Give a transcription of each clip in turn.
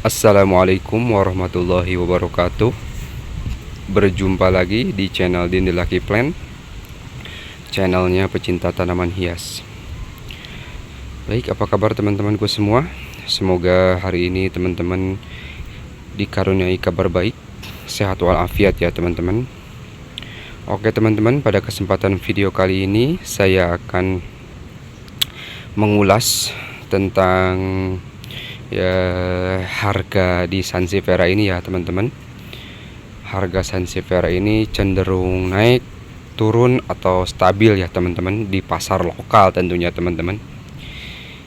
Assalamualaikum warahmatullahi wabarakatuh. Berjumpa lagi di channel Dindi Lucky Plant, channelnya pecinta tanaman hias. Baik, apa kabar teman-temanku semua? Semoga hari ini teman-teman dikaruniai kabar baik, sehat walafiat ya teman-teman. Oke teman-teman, pada kesempatan video kali ini saya akan mengulas tentang harga di Sansevieria ini ya teman-teman. Harga Sansevieria ini cenderung naik, turun, atau stabil ya teman-teman di pasar lokal tentunya teman-teman.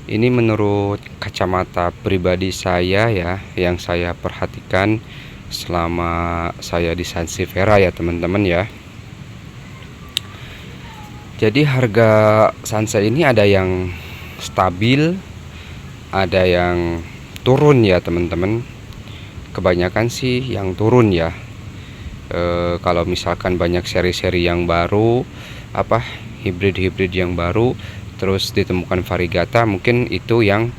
Ini menurut kacamata pribadi saya ya, yang saya perhatikan selama saya di Sansevieria ya teman-teman ya. Jadi harga Sanse ini ada yang stabil, ada yang turun ya teman-teman. Kebanyakan sih yang turun ya. Kalau misalkan banyak seri-seri yang baru, hibrid-hibrid yang baru, terus ditemukan variegata, mungkin itu yang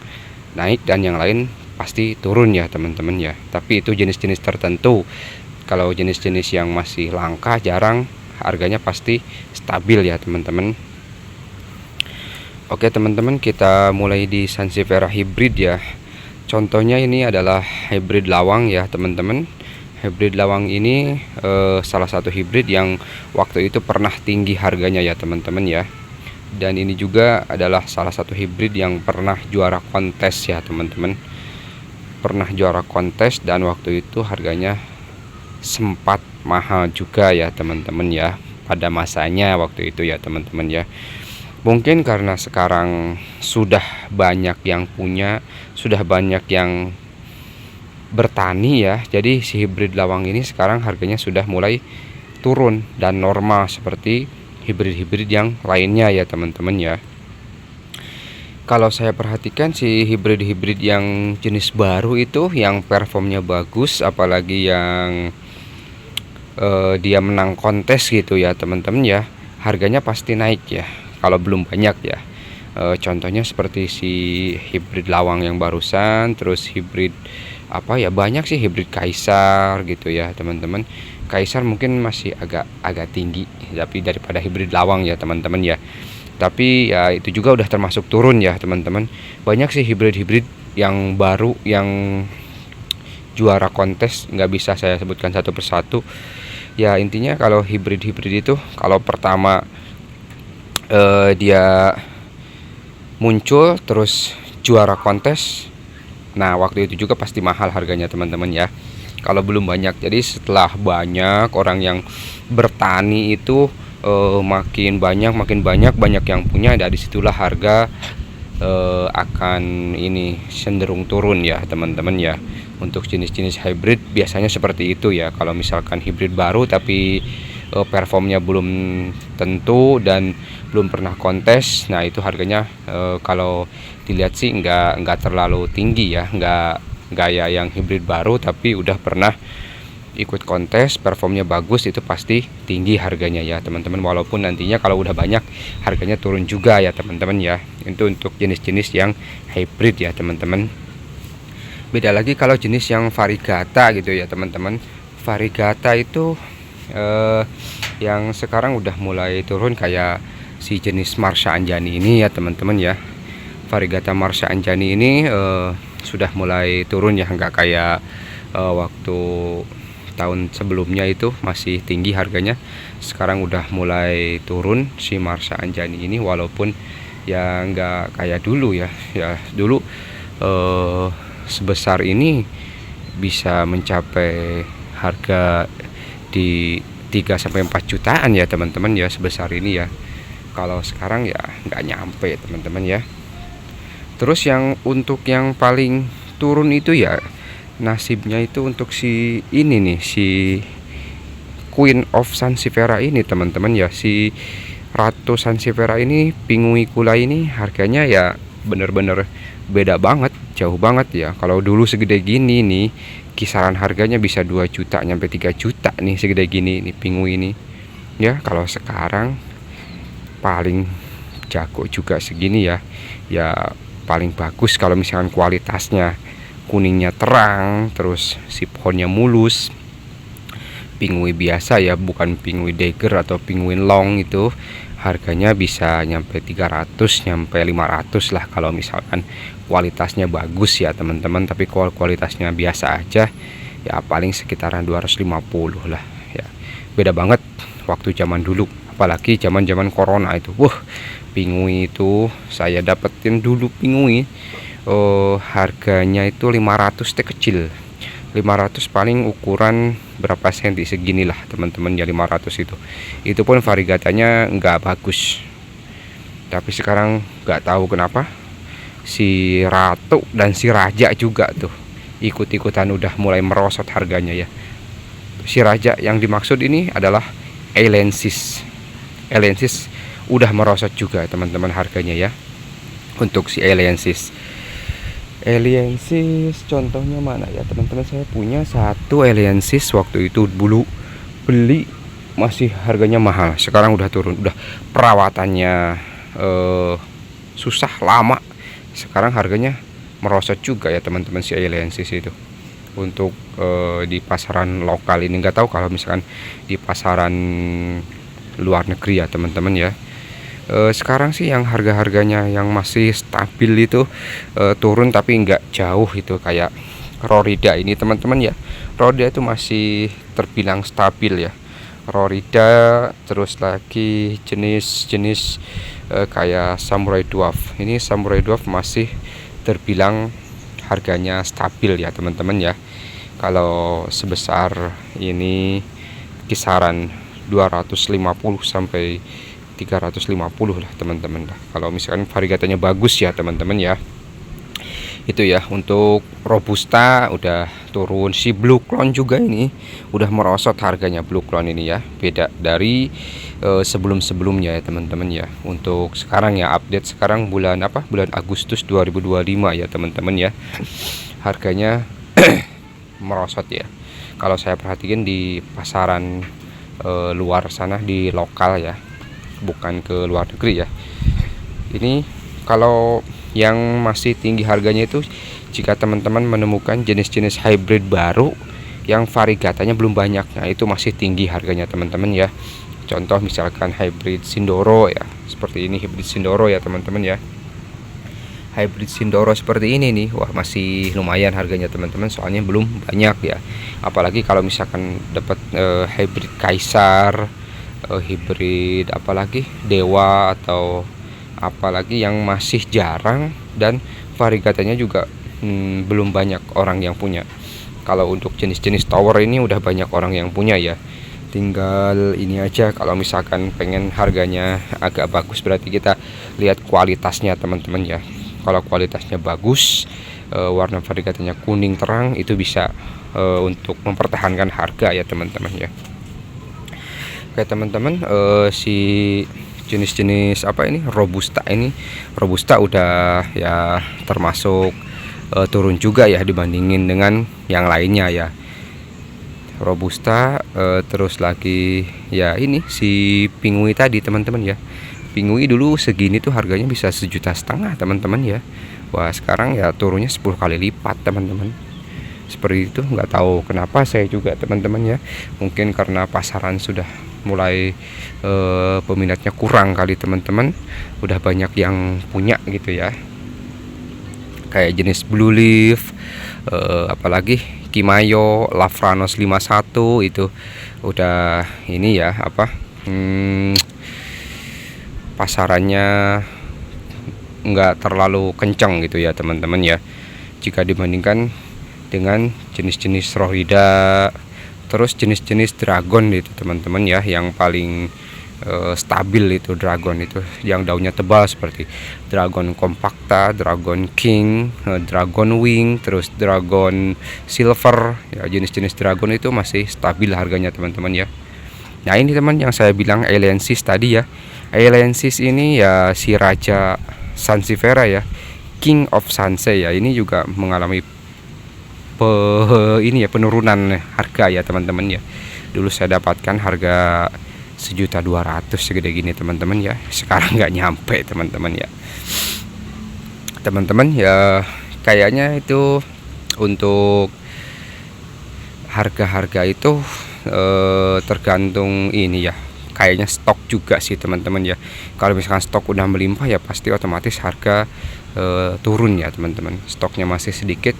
naik dan yang lain pasti turun ya teman-teman ya. Tapi itu jenis-jenis tertentu. Kalau jenis-jenis yang masih langka, jarang, harganya pasti stabil ya teman-teman. Oke teman-teman, kita mulai di Sansevieria hibrid ya. Contohnya ini adalah hibrid lawang ya teman-teman. Hibrid lawang ini salah satu hibrid yang waktu itu pernah tinggi harganya ya teman-teman ya. Dan ini juga adalah salah satu hibrid yang pernah juara kontes ya teman-teman. Pernah juara kontes dan waktu itu harganya sempat mahal juga ya teman-teman ya, pada masanya waktu itu ya teman-teman ya. Mungkin karena sekarang sudah banyak yang punya, sudah banyak yang bertani ya, jadi si hibrid lawang ini sekarang harganya sudah mulai turun dan normal seperti hibrid-hibrid yang lainnya ya teman-teman ya. Kalau saya perhatikan si hibrid-hibrid yang jenis baru itu yang performnya bagus, apalagi yang dia menang kontes gitu ya teman-teman ya, harganya pasti naik ya kalau belum banyak ya. Contohnya seperti si hibrid lawang yang barusan, terus hibrid banyak sih, hibrid kaisar gitu ya teman-teman. Kaisar mungkin masih agak tinggi tapi daripada hibrid lawang ya teman-teman ya. Tapi ya itu juga udah termasuk turun ya teman-teman. Banyak sih hibrid-hibrid yang baru yang juara kontes, nggak bisa saya sebutkan satu persatu. Ya intinya kalau hibrid-hibrid itu kalau pertama dia muncul terus juara kontes, nah waktu itu juga pasti mahal harganya teman-teman ya. Kalau belum banyak, jadi setelah banyak orang yang bertani itu makin banyak yang punya, dari situlah harga akan ini cenderung turun ya teman-teman ya. Untuk jenis-jenis hybrid biasanya seperti itu ya. Kalau misalkan hybrid baru tapi performnya belum tentu dan belum pernah kontes, nah itu harganya kalau dilihat sih nggak terlalu tinggi ya, nggak ya yang hybrid baru tapi udah pernah ikut kontes, performnya bagus, itu pasti tinggi harganya ya teman-teman. Walaupun nantinya kalau udah banyak harganya turun juga ya teman-teman ya. Itu untuk jenis-jenis yang hybrid ya teman-teman. Beda lagi kalau jenis yang variegata gitu ya teman-teman. Variegata itu yang sekarang udah mulai turun, kayak si jenis Marsha Anjani ini ya teman-teman ya. Variegata Marsha Anjani ini sudah mulai turun ya, nggak kayak waktu tahun sebelumnya itu masih tinggi harganya. Sekarang udah mulai turun si Marsha Anjani ini, walaupun ya nggak kayak dulu ya. Ya dulu sebesar ini bisa mencapai harga di 3-4 jutaan ya teman-teman ya, sebesar ini ya. Kalau sekarang ya nggak nyampe teman-teman ya. Terus yang untuk yang paling turun itu ya nasibnya itu untuk si ini nih, si Queen of Sansevieria ini teman-teman ya. Si Ratu Sansevieria ini, Pinguicula ini, harganya ya bener-bener beda banget, jauh banget ya. Kalau dulu segede gini nih, kisaran harganya bisa 2 juta nyampe 3 juta nih, segede gini nih pingu ini ya. Kalau sekarang paling jago juga segini ya, ya paling bagus kalau misalkan kuningnya terang, terus si pohonnya mulus. Pingui biasa ya, bukan pingui dagger atau penguin long, itu harganya bisa nyampe 300 nyampe 500 lah kalau misalkan kualitasnya bagus ya teman-teman. Tapi kalau kualitasnya biasa aja ya paling sekitaran 250 lah ya. Beda banget waktu zaman dulu, apalagi zaman-zaman corona itu. Pingui itu saya dapetin dulu pingui harganya itu 500 teh kecil. 500 paling ukuran berapa senti seginilah teman-teman ya, 500 itu pun variegatanya nggak bagus. Tapi sekarang nggak tahu kenapa si ratu dan si raja juga tuh ikut-ikutan udah mulai merosot harganya ya. Si raja yang dimaksud ini adalah Elensis. Elensis udah merosot juga teman-teman harganya ya. Untuk si Elensis contohnya mana ya teman-teman, saya punya satu Elensis waktu itu dulu beli masih harganya mahal, sekarang udah turun, udah perawatannya susah lama, sekarang harganya merosot juga ya teman-teman si Elensis itu. Untuk di pasaran lokal ini nggak tahu kalau misalkan di pasaran luar negeri ya teman-teman ya. Sekarang sih yang harga-harganya yang masih stabil itu turun tapi nggak jauh, itu kayak Rorida ini teman-teman ya. Rorida itu masih terbilang stabil ya, Rorida. Terus lagi jenis-jenis kayak Samurai Dwarf. Ini Samurai Dwarf masih terbilang harganya stabil ya teman-teman ya. Kalau sebesar ini kisaran 250 sampai 350 lah teman-teman lah. Kalau misalkan variegatanya bagus ya teman-teman ya. Itu ya. Untuk Robusta udah turun. Si Blue Clone juga ini udah merosot harganya, Blue Clone ini ya. Beda dari sebelum-sebelumnya ya teman-teman ya. Untuk sekarang ya, update sekarang bulan Agustus 2025 ya teman-teman ya. Harganya merosot ya. Kalau saya perhatikan di pasaran luar sana, di lokal ya, bukan ke luar negeri ya. Ini kalau yang masih tinggi harganya itu jika teman-teman menemukan jenis-jenis hybrid baru yang variegatanya belum banyak, nah itu masih tinggi harganya teman-teman ya. Contoh misalkan hybrid Sindoro ya, seperti ini hybrid Sindoro ya teman-teman ya. Hybrid Sindoro seperti ini nih, wah masih lumayan harganya teman-teman, soalnya belum banyak ya. Apalagi kalau misalkan dapat hybrid Kaisar, hybrid apalagi Dewa, atau apalagi yang masih jarang dan variegatanya juga belum banyak orang yang punya. Kalau untuk jenis-jenis tower ini udah banyak orang yang punya ya. Tinggal ini aja, kalau misalkan pengen harganya agak bagus berarti kita lihat kualitasnya teman-teman ya. Kalau kualitasnya bagus, warna variegatanya kuning terang, itu bisa untuk mempertahankan harga ya teman-teman ya. Oke teman-teman, si jenis-jenis Robusta ini, Robusta udah ya termasuk turun juga ya dibandingin dengan yang lainnya ya. Robusta, terus lagi ya ini si Pingui tadi teman-teman ya. Pingui dulu segini tuh harganya bisa 1,5 juta teman-teman ya. Wah sekarang ya turunnya 10 kali lipat teman-teman. Seperti itu, nggak tahu kenapa saya juga teman-teman ya. Mungkin karena pasaran sudah mulai peminatnya kurang kali teman-teman, udah banyak yang punya gitu ya. Kayak jenis Blue Leaf, apalagi Kimayo, Lavranos 51 itu udah ini ya pasarannya nggak terlalu kencang gitu ya teman-teman ya, jika dibandingkan dengan jenis-jenis Rohida. Terus jenis-jenis dragon itu teman-teman ya, yang paling stabil itu dragon itu yang daunnya tebal, seperti dragon compacta, dragon king, dragon wing, terus dragon silver ya. Jenis-jenis dragon itu masih stabil harganya teman-teman ya. Nah ini teman yang saya bilang Elensis tadi ya. Elensis ini ya si raja Sansevieria ya, King of Sansei ya. Ini juga mengalami penurunan harga ya teman-teman ya. Dulu saya dapatkan harga 1.200.000 segede gini teman-teman ya. Sekarang nggak nyampe teman-teman ya. Teman-teman ya, kayaknya itu Untuk harga-harga itu tergantung ini ya, kayaknya stok juga sih teman-teman ya. Kalau misalkan stok udah melimpah ya pasti otomatis harga turun ya teman-teman. Stoknya masih sedikit,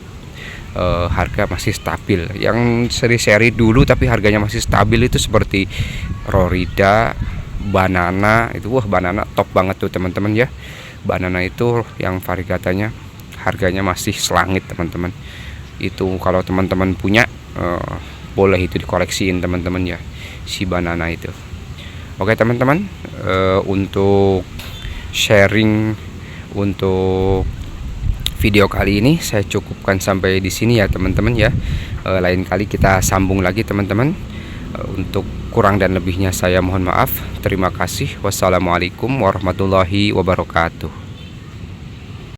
harga masih stabil. Yang seri-seri dulu tapi harganya masih stabil itu seperti Rorida, Banana itu. Wah, Banana top banget tuh teman-teman ya. Banana itu yang variegatanya harganya masih selangit teman-teman. Itu kalau teman-teman punya boleh itu dikoleksiin teman-teman ya, si Banana itu. Oke teman-teman, untuk sharing untuk video kali ini saya cukupkan sampai di sini ya teman-teman ya. Lain kali kita sambung lagi teman-teman. Untuk kurang dan lebihnya saya mohon maaf. Terima kasih. Wassalamualaikum warahmatullahi wabarakatuh.